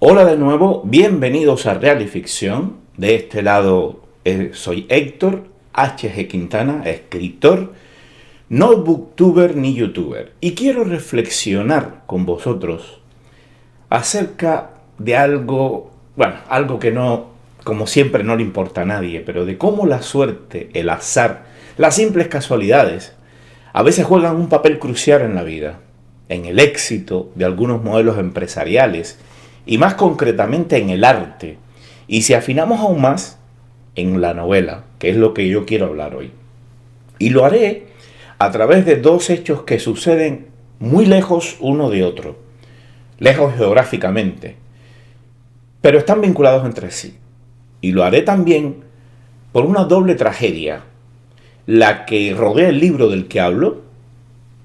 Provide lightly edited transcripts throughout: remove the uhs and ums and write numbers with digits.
Hola de nuevo, bienvenidos a Real y Ficción. De este lado soy Héctor H.G. Quintana, escritor, no booktuber ni youtuber. Y quiero reflexionar con vosotros acerca de algo que no, como siempre, no le importa a nadie, pero de cómo la suerte, el azar, las simples casualidades, a veces juegan un papel crucial en la vida, en el éxito de algunos modelos empresariales y más concretamente en el arte. Y si afinamos aún más, en la novela, que es lo que yo quiero hablar hoy. Y lo haré a través de dos hechos que suceden muy lejos uno de otro, lejos geográficamente, pero están vinculados entre sí. Y lo haré también por una doble tragedia, la que rodea el libro del que hablo,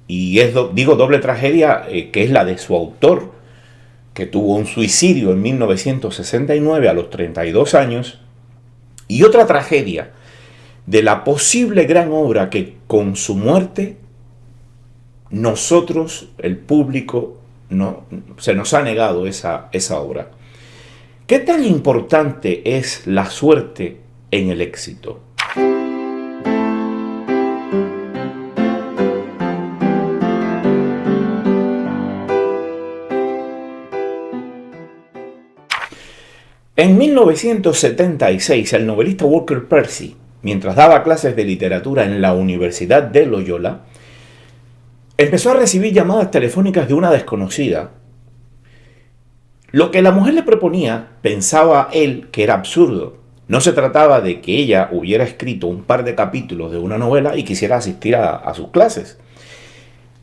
y digo doble tragedia, que es la de su autor, que tuvo un suicidio en 1969 a los 32 años, y otra tragedia de la posible gran obra que con su muerte nosotros, el público, se nos ha negado esa obra. ¿Qué tan importante es la suerte en el éxito? En 1976, el novelista Walker Percy, mientras daba clases de literatura en la Universidad de Loyola, empezó a recibir llamadas telefónicas de una desconocida. Lo que la mujer le proponía, pensaba él que era absurdo. No se trataba de que ella hubiera escrito un par de capítulos de una novela y quisiera asistir a sus clases.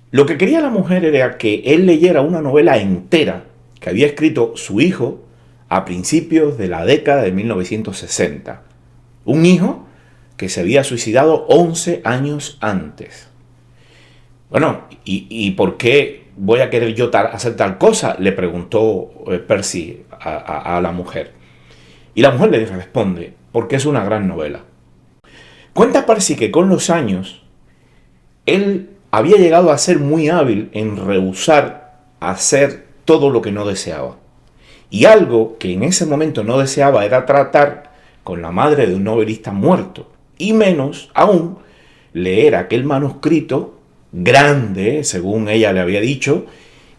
Lo que quería la mujer era que él leyera una novela entera que había escrito su hijo a principios de la década de 1960. Un hijo que se había suicidado 11 años antes. Bueno, ¿y por qué voy a querer yo hacer tal cosa?, le preguntó Percy a la mujer. Y la mujer le responde, porque es una gran novela. Cuenta Percy que con los años él había llegado a ser muy hábil en rehusar hacer todo lo que no deseaba. Y algo que en ese momento no deseaba era tratar con la madre de un novelista muerto. Y menos aún leer aquel manuscrito grande, según ella le había dicho,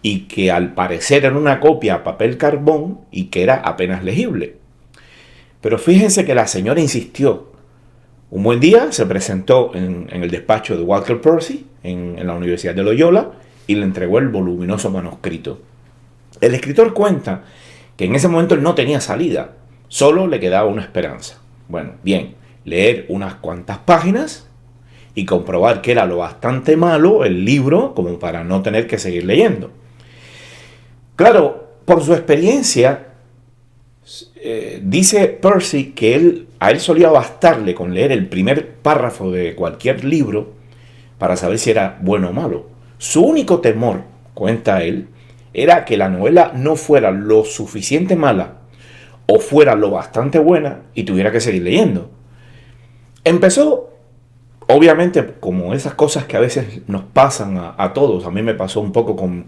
y que al parecer era una copia a papel carbón y que era apenas legible. Pero fíjense que la señora insistió. Un buen día se presentó en el despacho de Walker Percy, en la Universidad de Loyola, y le entregó el voluminoso manuscrito. El escritor cuenta que en ese momento él no tenía salida, solo le quedaba una esperanza. Bueno, bien, leer unas cuantas páginas y comprobar que era lo bastante malo el libro como para no tener que seguir leyendo. Claro, por su experiencia, dice Percy que a él solía bastarle con leer el primer párrafo de cualquier libro para saber si era bueno o malo. Su único temor, cuenta él, era que la novela no fuera lo suficiente mala o fuera lo bastante buena y tuviera que seguir leyendo. Empezó, obviamente, como esas cosas que a veces nos pasan a todos. A mí me pasó un poco con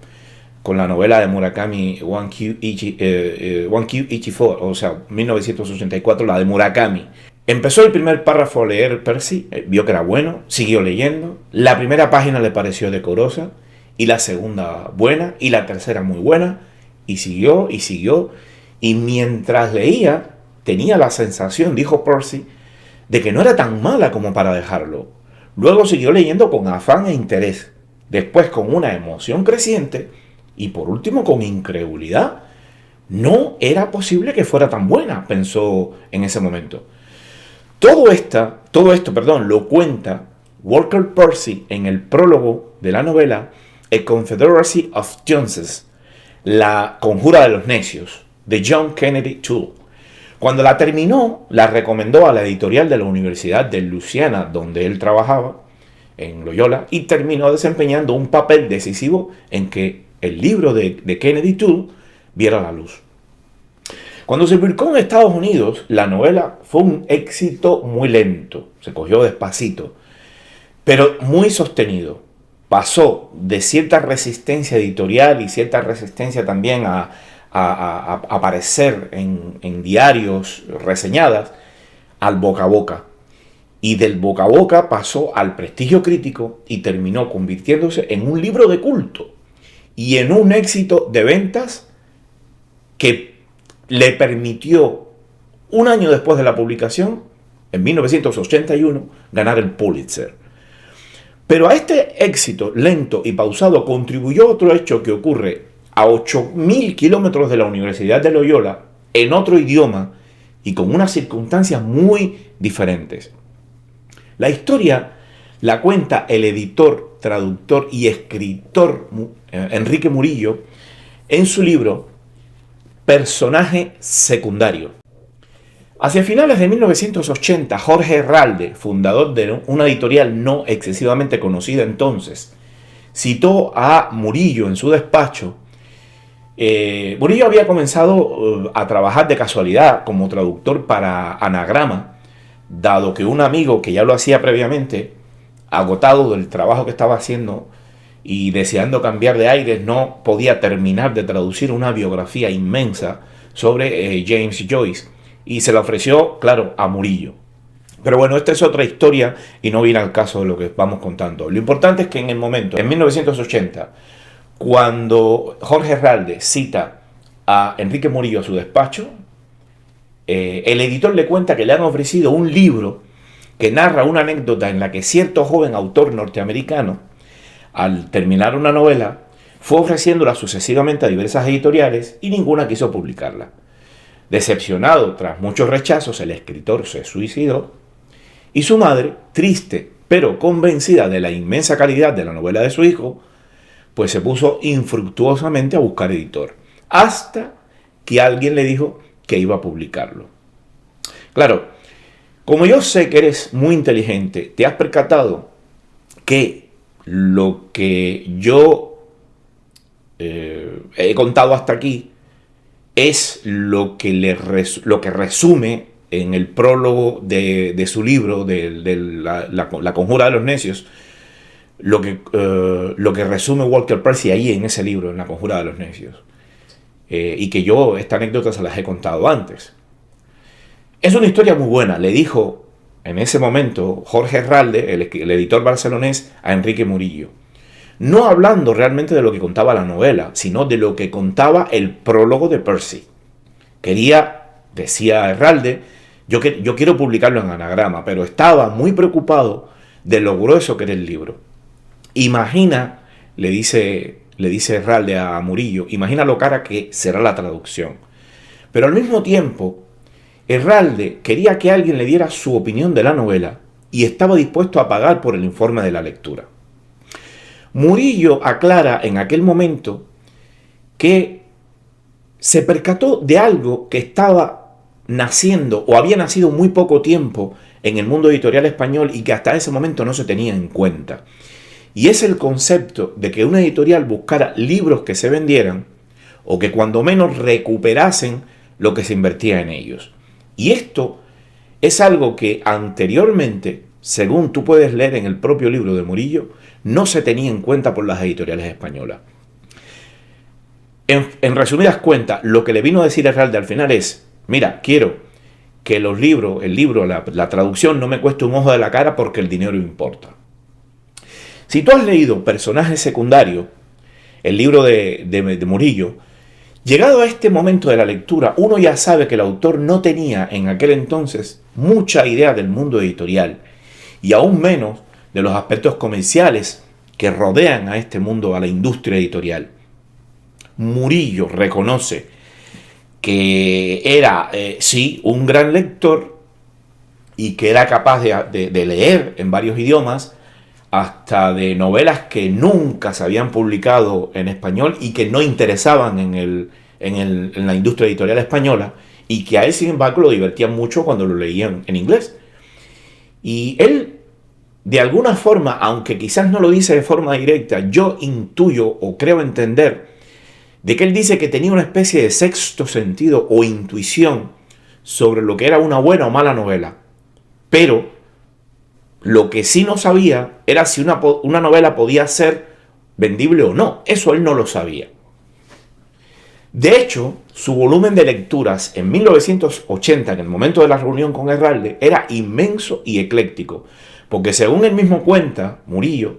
la novela de Murakami, One Q Ichi4, o sea, 1984, la de Murakami. Empezó el primer párrafo a leer Percy, vio que era bueno, siguió leyendo. La primera página le pareció decorosa, y la segunda buena, y la tercera muy buena, y siguió, y mientras leía, tenía la sensación, dijo Percy, de que no era tan mala como para dejarlo. Luego siguió leyendo con afán e interés, después con una emoción creciente, y por último con incredulidad. No era posible que fuera tan buena, pensó en ese momento. Todo esto, lo cuenta Walker Percy en el prólogo de la novela A Confederacy of Joneses, la conjura de los necios, de John Kennedy Toole. Cuando la terminó, la recomendó a la editorial de la Universidad de Luisiana, donde él trabajaba, en Loyola, y terminó desempeñando un papel decisivo en que el libro de Kennedy Toole viera la luz. Cuando se publicó en Estados Unidos, la novela fue un éxito muy lento, se cogió despacito, pero muy sostenido. Pasó de cierta resistencia editorial y cierta resistencia también a a aparecer en diarios reseñadas, al boca a boca. Y del boca a boca pasó al prestigio crítico y terminó convirtiéndose en un libro de culto y en un éxito de ventas que le permitió, un año después de la publicación, en 1981, ganar el Pulitzer. Pero a este éxito lento y pausado contribuyó otro hecho que ocurre a 8.000 kilómetros de la Universidad de Loyola, en otro idioma y con unas circunstancias muy diferentes. La historia la cuenta el editor, traductor y escritor Enrique Murillo en su libro Personaje secundario. Hacia finales de 1980, Jorge Herralde, fundador de una editorial no excesivamente conocida entonces, citó a Murillo en su despacho. Murillo había comenzado a trabajar de casualidad como traductor para Anagrama, dado que un amigo que ya lo hacía previamente, agotado del trabajo que estaba haciendo y deseando cambiar de aires, no podía terminar de traducir una biografía inmensa sobre James Joyce, y se la ofreció, claro, a Murillo. Pero bueno, esta es otra historia y no viene al caso de lo que vamos contando. Lo importante es que en el momento, en 1980, cuando Jorge Herralde cita a Enrique Murillo a su despacho, el editor le cuenta que le han ofrecido un libro que narra una anécdota en la que cierto joven autor norteamericano, al terminar una novela, fue ofreciéndola sucesivamente a diversas editoriales y ninguna quiso publicarla. Decepcionado tras muchos rechazos, el escritor se suicidó y su madre, triste pero convencida de la inmensa calidad de la novela de su hijo, pues se puso infructuosamente a buscar editor, hasta que alguien le dijo que iba a publicarlo. Claro, como yo sé que eres muy inteligente, te has percatado que lo que yo he contado hasta aquí es lo que resume en el prólogo de su libro, de la Conjura de los Necios, lo que resume Walker Percy ahí en ese libro, en La Conjura de los Necios. Y que yo esta anécdota se las he contado antes. Es una historia muy buena, le dijo en ese momento Jorge Herralde, el editor barcelonés, a Enrique Murillo. No hablando realmente de lo que contaba la novela, sino de lo que contaba el prólogo de Percy. Decía Herralde, yo quiero publicarlo en Anagrama, pero estaba muy preocupado de lo grueso que era el libro. Imagina, le dice Herralde a Murillo, imagina lo cara que será la traducción. Pero al mismo tiempo, Herralde quería que alguien le diera su opinión de la novela y estaba dispuesto a pagar por el informe de la lectura. Murillo aclara en aquel momento que se percató de algo que estaba naciendo o había nacido muy poco tiempo en el mundo editorial español y que hasta ese momento no se tenía en cuenta. Y es el concepto de que una editorial buscara libros que se vendieran o que cuando menos recuperasen lo que se invertía en ellos. Y esto es algo que anteriormente, según tú puedes leer en el propio libro de Murillo, no se tenía en cuenta por las editoriales españolas. En resumidas cuentas, lo que le vino a decir Herralde al final es, mira, quiero que el libro, la traducción no me cueste un ojo de la cara porque el dinero importa. Si tú has leído Personaje secundario, el libro de Murillo, llegado a este momento de la lectura, uno ya sabe que el autor no tenía en aquel entonces mucha idea del mundo editorial y aún menos de los aspectos comerciales que rodean a este mundo, a la industria editorial. Murillo reconoce que era, sí, un gran lector y que era capaz de leer en varios idiomas, hasta de novelas que nunca se habían publicado en español y que no interesaban en la industria editorial española, y que a él, sin embargo, lo divertían mucho cuando lo leían en inglés. Y él, de alguna forma, aunque quizás no lo dice de forma directa, yo intuyo o creo entender de que él dice que tenía una especie de sexto sentido o intuición sobre lo que era una buena o mala novela. Pero lo que sí no sabía era si una novela podía ser vendible o no. Eso él no lo sabía. De hecho, su volumen de lecturas en 1980, en el momento de la reunión con Herralde, era inmenso y ecléctico, porque según él mismo cuenta, Murillo,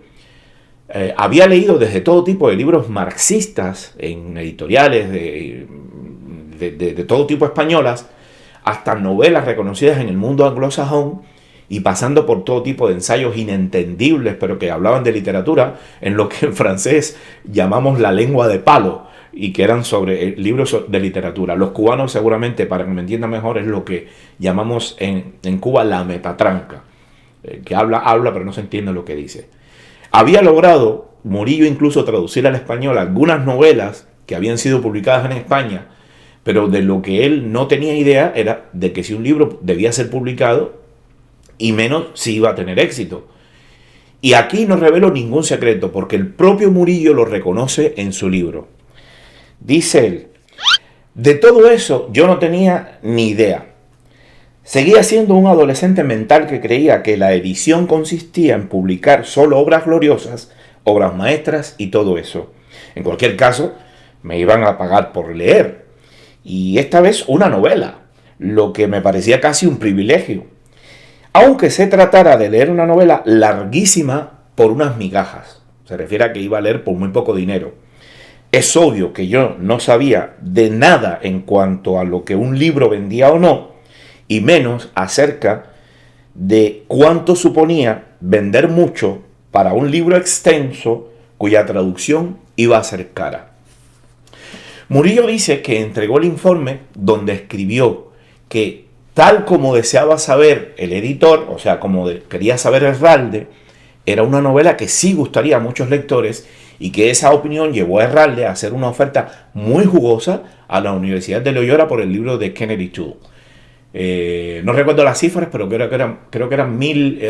había leído desde todo tipo de libros marxistas en editoriales de todo tipo españolas, hasta novelas reconocidas en el mundo anglosajón, y pasando por todo tipo de ensayos inentendibles, pero que hablaban de literatura, en lo que en francés llamamos la lengua de palo, y que eran sobre libros de literatura. Los cubanos seguramente, para que me entiendan mejor, es lo que llamamos en Cuba la metatranca, que habla pero no se entiende lo que dice. Había logrado Murillo incluso traducir al español algunas novelas que habían sido publicadas en España, pero de lo que él no tenía idea era de que si un libro debía ser publicado, y menos si iba a tener éxito. Y aquí no revelo ningún secreto, porque el propio Murillo lo reconoce en su libro. Dice él: de todo eso yo no tenía ni idea. Seguía siendo un adolescente mental que creía que la edición consistía en publicar solo obras gloriosas, obras maestras y todo eso. En cualquier caso, me iban a pagar por leer. Y esta vez una novela, lo que me parecía casi un privilegio. Aunque se tratara de leer una novela larguísima por unas migajas. Se refiere a que iba a leer por muy poco dinero. Es obvio que yo no sabía de nada en cuanto a lo que un libro vendía o no, y menos acerca de cuánto suponía vender mucho para un libro extenso cuya traducción iba a ser cara. Murillo dice que entregó el informe donde escribió que, tal como deseaba saber el editor, o sea, como quería saber Herralde, era una novela que sí gustaría a muchos lectores, y que esa opinión llevó a Herralde a hacer una oferta muy jugosa a la Universidad de Loyola por el libro de Kennedy Toole. No recuerdo las cifras, pero creo que eran 1000,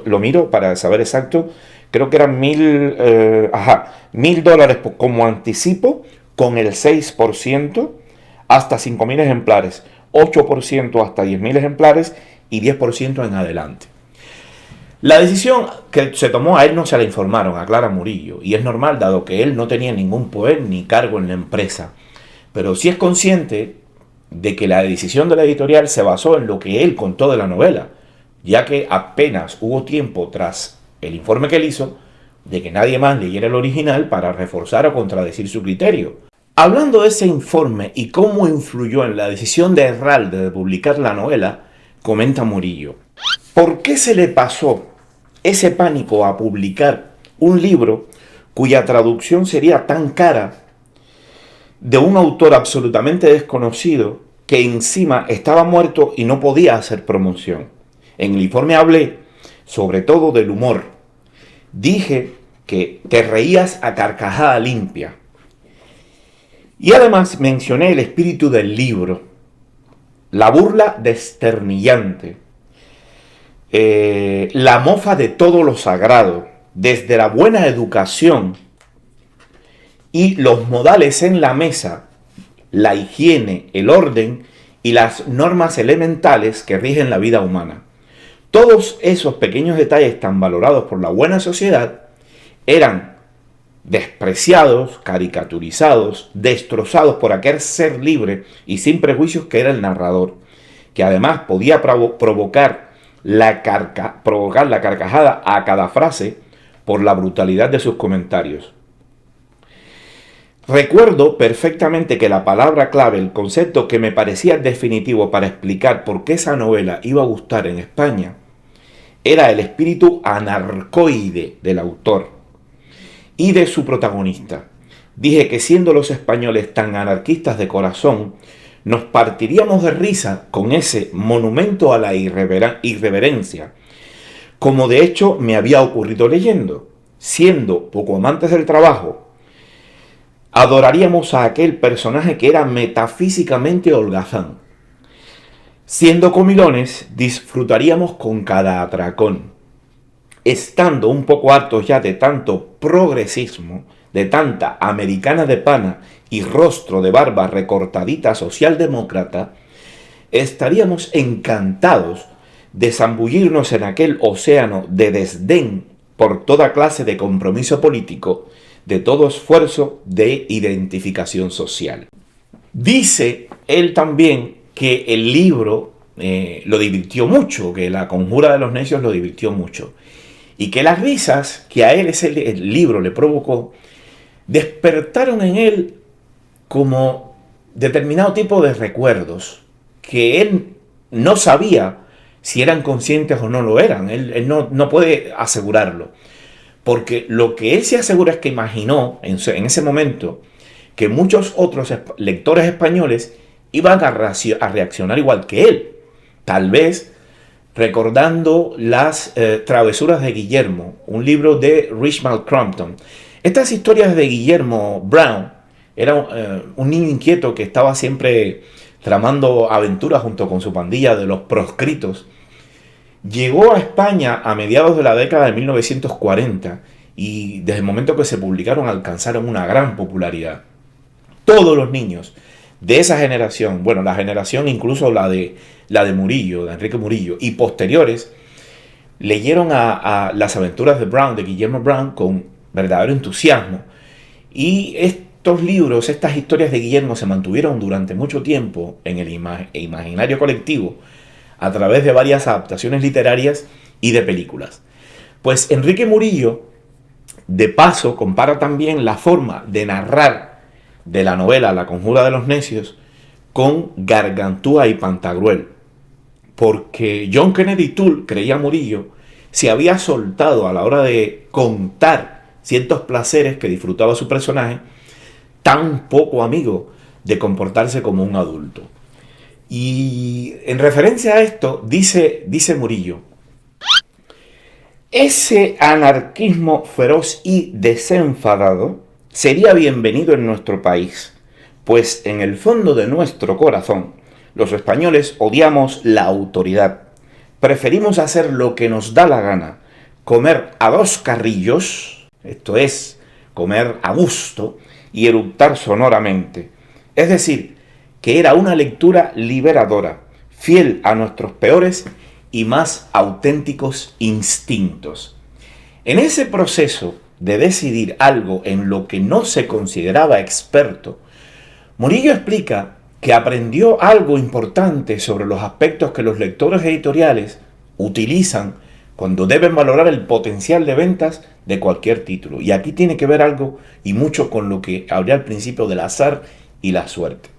lo miro para saber exacto, creo que eran $1000 como anticipo, con el 6% hasta 5000 ejemplares, 8% hasta 10.000 ejemplares y 10% en adelante. La decisión que se tomó a él no se la informaron, aclara Murillo, y es normal dado que él no tenía ningún poder ni cargo en la empresa, pero sí es consciente de que la decisión de la editorial se basó en lo que él contó de la novela, ya que apenas hubo tiempo tras el informe que él hizo de que nadie más leyera el original para reforzar o contradecir su criterio. Hablando de ese informe y cómo influyó en la decisión de Herralde de publicar la novela, comenta Murillo: ¿por qué se le pasó ese pánico a publicar un libro cuya traducción sería tan cara, de un autor absolutamente desconocido, que encima estaba muerto y no podía hacer promoción? En el informe hablé sobre todo del humor. Dije que te reías a carcajada limpia. Y además mencioné el espíritu del libro, la burla desternillante, la mofa de todo lo sagrado, desde la buena educación y los modales en la mesa, la higiene, el orden y las normas elementales que rigen la vida humana. Todos esos pequeños detalles tan valorados por la buena sociedad eran despreciados, caricaturizados, destrozados por aquel ser libre y sin prejuicios que era el narrador, que además podía provocar la carcajada a cada frase por la brutalidad de sus comentarios. Recuerdo perfectamente que la palabra clave, el concepto que me parecía definitivo para explicar por qué esa novela iba a gustar en España, era el espíritu anarcoide del autor y de su protagonista. Dije que siendo los españoles tan anarquistas de corazón, nos partiríamos de risa con ese monumento a la irreverencia, como de hecho me había ocurrido leyendo. Siendo poco amantes del trabajo, adoraríamos a aquel personaje que era metafísicamente holgazán. Siendo comilones, disfrutaríamos con cada atracón. Estando un poco hartos ya de tanto progresismo, de tanta americana de pana y rostro de barba recortadita socialdemócrata, estaríamos encantados de zambullirnos en aquel océano de desdén por toda clase de compromiso político, de todo esfuerzo de identificación social. Dice él también que el libro lo divirtió mucho, que La Conjura de los Necios lo divirtió mucho, y que las risas que a él el libro le provocó despertaron en él como determinado tipo de recuerdos que él no sabía si eran conscientes o no lo eran. Él no puede asegurarlo, porque lo que él se asegura es que imaginó en ese momento que muchos otros lectores españoles iban a reaccionar igual que él, tal vez recordando las travesuras de Guillermo, un libro de Richmal Crompton. Estas historias de Guillermo Brown era un niño inquieto que estaba siempre tramando aventuras junto con su pandilla de los proscritos. Llegó a España a mediados de la década de 1940 y desde el momento que se publicaron alcanzaron una gran popularidad. Todos los niños de esa generación, bueno, la generación incluso la de Murillo, de Enrique Murillo, y posteriores, leyeron a las aventuras de Brown, de Guillermo Brown, con verdadero entusiasmo. Y estos libros, estas historias de Guillermo se mantuvieron durante mucho tiempo en el imaginario colectivo a través de varias adaptaciones literarias y de películas. Pues Enrique Murillo, de paso, compara también la forma de narrar de la novela La Conjura de los Necios con Gargantúa y Pantagruel, porque John Kennedy Toole, creía Murillo, se había soltado a la hora de contar ciertos placeres que disfrutaba su personaje, tan poco amigo de comportarse como un adulto. Y en referencia a esto, dice Murillo: ese anarquismo feroz y desenfadado sería bienvenido en nuestro país, pues en el fondo de nuestro corazón, los españoles odiamos la autoridad. Preferimos hacer lo que nos da la gana, comer a dos carrillos, esto es, comer a gusto, y eructar sonoramente. Es decir, que era una lectura liberadora, fiel a nuestros peores y más auténticos instintos. En ese proceso de decidir algo en lo que no se consideraba experto, Murillo explica que aprendió algo importante sobre los aspectos que los lectores editoriales utilizan cuando deben valorar el potencial de ventas de cualquier título. Y aquí tiene que ver algo y mucho con lo que hablé al principio del azar y la suerte.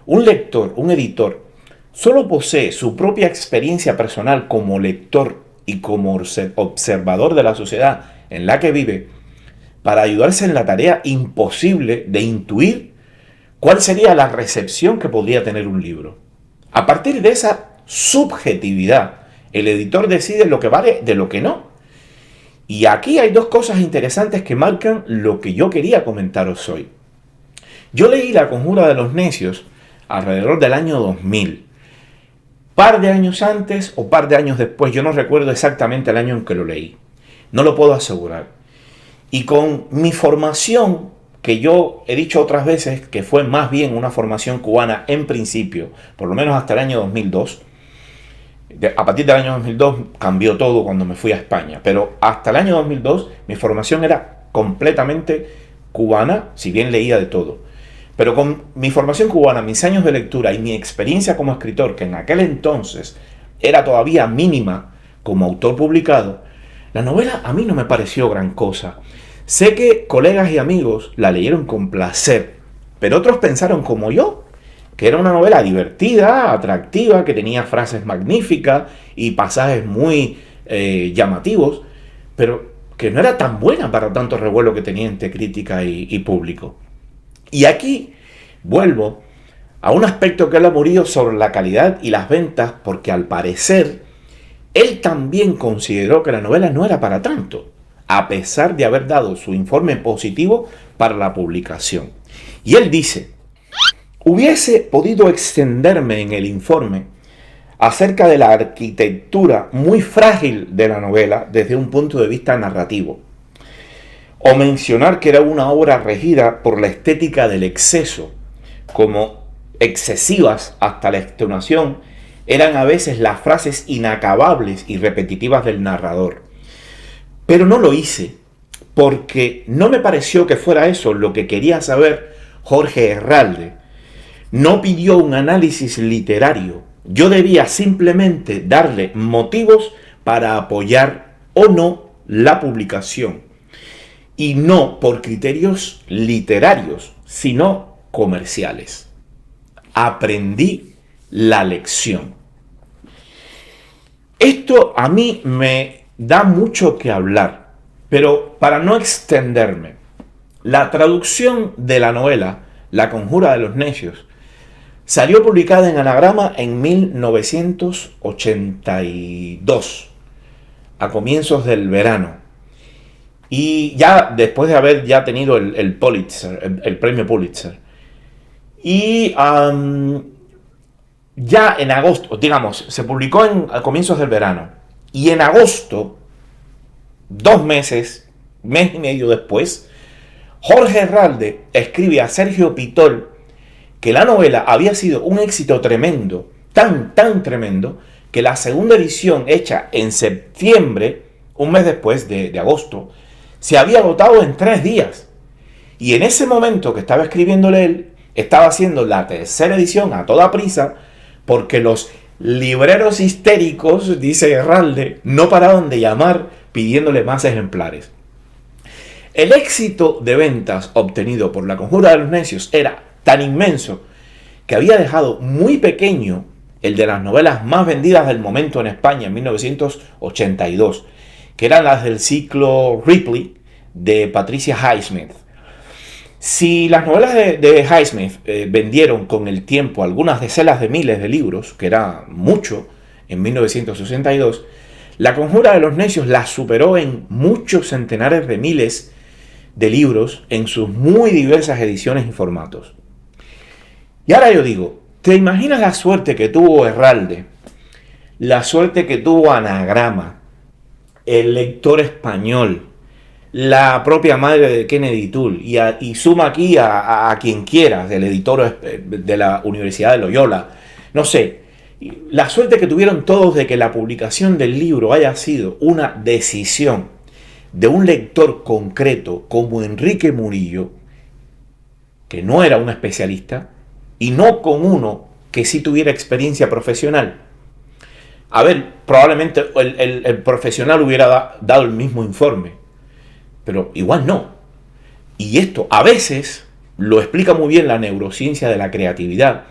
Un lector, un editor, solo posee su propia experiencia personal como lector y como observador de la sociedad en la que vive para ayudarse en la tarea imposible de intuir cuál sería la recepción que podría tener un libro. A partir de esa subjetividad, el editor decide lo que vale de lo que no. Y aquí hay dos cosas interesantes que marcan lo que yo quería comentaros hoy. Yo leí La Conjura de los Necios alrededor del año 2000. Par de años antes o par de años después, yo no recuerdo exactamente el año en que lo leí. No lo puedo asegurar. Y con mi formación, que yo he dicho otras veces que fue más bien una formación cubana en principio, por lo menos hasta el año 2002, a partir del año 2002 cambió todo cuando me fui a España, pero hasta el año 2002 mi formación era completamente cubana, si bien leía de todo. Pero con mi formación cubana, mis años de lectura y mi experiencia como escritor, que en aquel entonces era todavía mínima como autor publicado, la novela a mí no me pareció gran cosa. Sé que colegas y amigos la leyeron con placer, pero otros pensaron como yo, que era una novela divertida, atractiva, que tenía frases magníficas y pasajes muy llamativos, pero que no era tan buena para tanto revuelo que tenía entre crítica y público. Y aquí vuelvo a un aspecto que él ha Murillo sobre la calidad y las ventas, porque al parecer él también consideró que la novela no era para tanto, a pesar de haber dado su informe positivo para la publicación. Y él dice: hubiese podido extenderme en el informe acerca de la arquitectura muy frágil de la novela desde un punto de vista narrativo, o mencionar que era una obra regida por la estética del exceso, como excesivas hasta la extenuación eran a veces las frases inacabables y repetitivas del narrador. Pero no lo hice, porque no me pareció que fuera eso lo que quería saber Jorge Herralde. No pidió un análisis literario. Yo debía simplemente darle motivos para apoyar o no la publicación. Y no por criterios literarios, sino comerciales. Aprendí la lección. Esto a mí me da mucho que hablar, pero para no extenderme, la traducción de la novela La Conjura de los Necios salió publicada en Anagrama en 1982, a comienzos del verano. Y ya después de haber ya tenido el Pulitzer, el premio Pulitzer. Y ya en agosto, digamos, se publicó a comienzos del verano. Y en agosto, 2 meses, mes y medio después, Jorge Herralde escribe a Sergio Pitol que la novela había sido un éxito tremendo, tan tremendo, que la segunda edición, hecha en septiembre, un mes después de agosto, se había agotado en 3 días. Y en ese momento que estaba escribiéndole él, estaba haciendo la tercera edición a toda prisa, porque los libreros histéricos, dice Herralde, no paraban de llamar pidiéndole más ejemplares. El éxito de ventas obtenido por La Conjura de los Necios era tan inmenso que había dejado muy pequeño el de las novelas más vendidas del momento en España en 1982, que eran las del ciclo Ripley de Patricia Highsmith. Si las novelas de Highsmith vendieron con el tiempo algunas decenas de miles de libros, que era mucho en 1962, La Conjura de los Necios la superó en muchos centenares de miles de libros en sus muy diversas ediciones y formatos. Y ahora yo digo, ¿te imaginas la suerte que tuvo Herralde? La suerte que tuvo Anagrama, el lector español, la propia madre de Kennedy Toole, y suma aquí a quien quieras, el editor de la Universidad de Loyola, no sé, la suerte que tuvieron todos de que la publicación del libro haya sido una decisión de un lector concreto como Enrique Murillo, que no era un especialista, y no con uno que sí tuviera experiencia profesional. A ver, probablemente el profesional hubiera dado el mismo informe, pero igual no. Y esto a veces lo explica muy bien la neurociencia de la creatividad.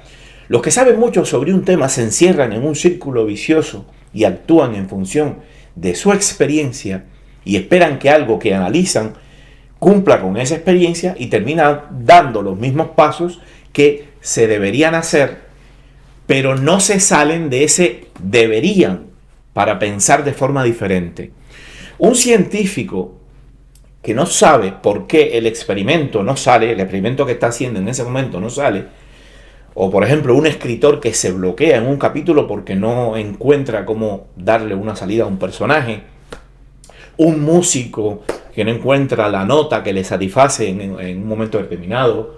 Los que saben mucho sobre un tema se encierran en un círculo vicioso y actúan en función de su experiencia y esperan que algo que analizan cumpla con esa experiencia y termina dando los mismos pasos que se deberían hacer, pero no se salen de ese deberían para pensar de forma diferente. Un científico que no sabe por qué el experimento no sale, el experimento que está haciendo en ese momento no sale, o por ejemplo un escritor que se bloquea en un capítulo porque no encuentra cómo darle una salida a un personaje, un músico que no encuentra la nota que le satisface en un momento determinado,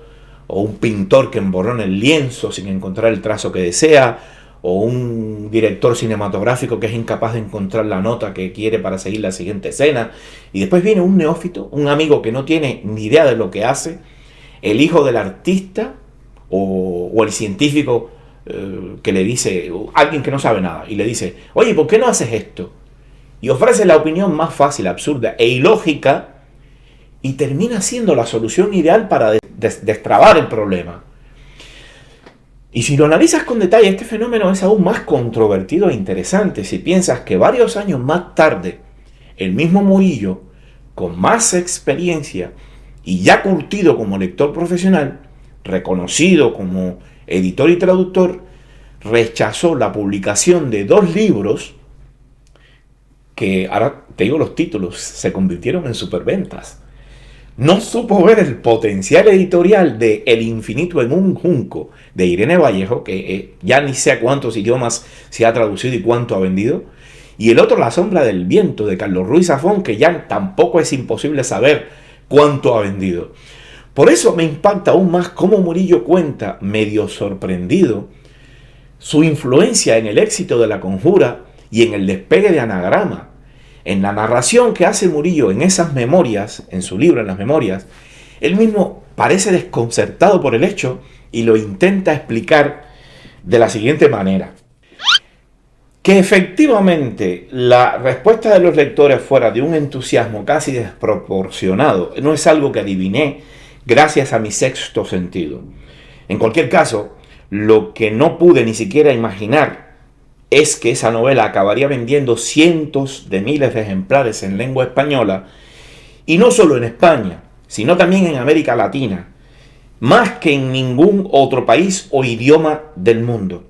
o un pintor que emborrona el lienzo sin encontrar el trazo que desea, o un director cinematográfico que es incapaz de encontrar la nota que quiere para seguir la siguiente escena, y después viene un neófito, un amigo que no tiene ni idea de lo que hace, el hijo del artista, o el científico que le dice, alguien que no sabe nada, y le dice, oye, ¿por qué no haces esto? Y ofrece la opinión más fácil, absurda e ilógica, y termina siendo la solución ideal para destrabar el problema. Y si lo analizas con detalle, este fenómeno es aún más controvertido e interesante si piensas que varios años más tarde, el mismo Murillo, con más experiencia y ya curtido como lector profesional, reconocido como editor y traductor, rechazó la publicación de 2 libros que, ahora te digo los títulos, se convirtieron en superventas. No supo ver el potencial editorial de El infinito en un junco de Irene Vallejo, que ya ni sé a cuántos idiomas se ha traducido y cuánto ha vendido, y el otro La sombra del viento de Carlos Ruiz Zafón, que ya tampoco es imposible saber cuánto ha vendido. Por eso me impacta aún más cómo Murillo cuenta, medio sorprendido, su influencia en el éxito de La Conjura y en el despegue de Anagrama. En la narración que hace Murillo en esas memorias, en su libro, en las memorias, él mismo parece desconcertado por el hecho y lo intenta explicar de la siguiente manera. Que efectivamente la respuesta de los lectores fuera de un entusiasmo casi desproporcionado no es algo que adiviné gracias a mi sexto sentido. En cualquier caso, lo que no pude ni siquiera imaginar es que esa novela acabaría vendiendo cientos de miles de ejemplares en lengua española, y no solo en España, sino también en América Latina, más que en ningún otro país o idioma del mundo,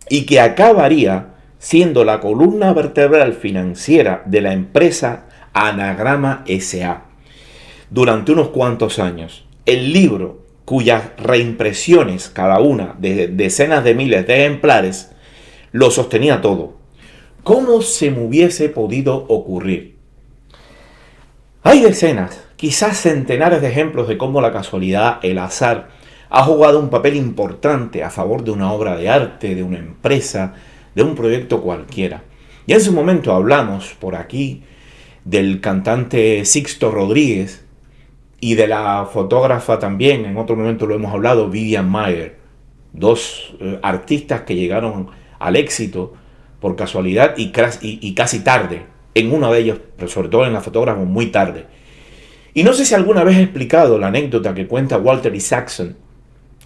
y que acabaría siendo la columna vertebral financiera de la empresa Anagrama S.A. durante unos cuantos años. El libro, cuyas reimpresiones, cada una de decenas de miles de ejemplares, lo sostenía todo. ¿Cómo se me hubiese podido ocurrir? Hay decenas, quizás centenares de ejemplos de cómo la casualidad, el azar, ha jugado un papel importante a favor de una obra de arte, de una empresa, de un proyecto cualquiera. Ya en su momento hablamos por aquí del cantante Sixto Rodríguez y de la fotógrafa también, en otro momento lo hemos hablado, Vivian Maier, dos artistas que llegaron al éxito por casualidad y casi tarde, en uno de ellos, pero sobre todo en la fotógrafa muy tarde. Y no sé si alguna vez he explicado la anécdota que cuenta Walter Isaacson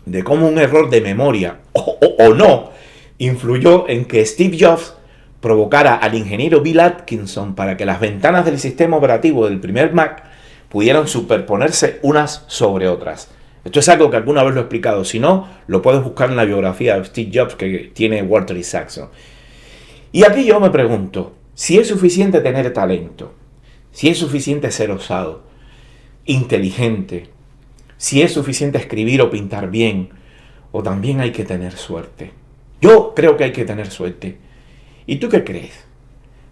de cómo un error de memoria, o no, influyó en que Steve Jobs provocara al ingeniero Bill Atkinson para que las ventanas del sistema operativo del primer Mac pudieran superponerse unas sobre otras. Esto es algo que alguna vez lo he explicado. Si no, lo puedes buscar en la biografía de Steve Jobs que tiene Walter Isaacson. Y aquí yo me pregunto, si es suficiente tener talento, si es suficiente ser osado, inteligente, si es suficiente escribir o pintar bien, o también hay que tener suerte. Yo creo que hay que tener suerte. ¿Y tú qué crees?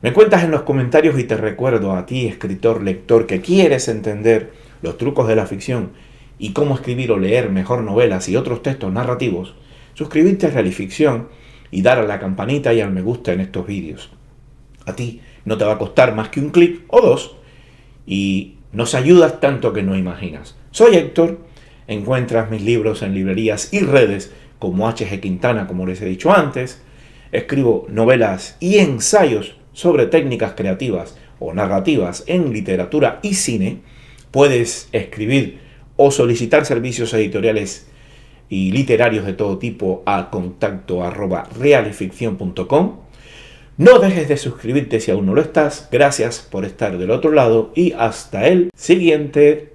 Me cuentas en los comentarios y te recuerdo a ti, escritor, lector, que quieres entender los trucos de la ficción y cómo escribir o leer mejor novelas y otros textos narrativos, suscribirte a Realificción y dar a la campanita y al me gusta en estos vídeos. A ti no te va a costar más que un clic o dos y nos ayudas tanto que no imaginas. Soy Héctor, encuentras mis libros en librerías y redes como H.G. Quintana, como les he dicho antes. Escribo novelas y ensayos sobre técnicas creativas o narrativas en literatura y cine. Puedes escribir o solicitar servicios editoriales y literarios de todo tipo a contacto@realificción.com. No dejes de suscribirte si aún no lo estás. Gracias por estar del otro lado y hasta el siguiente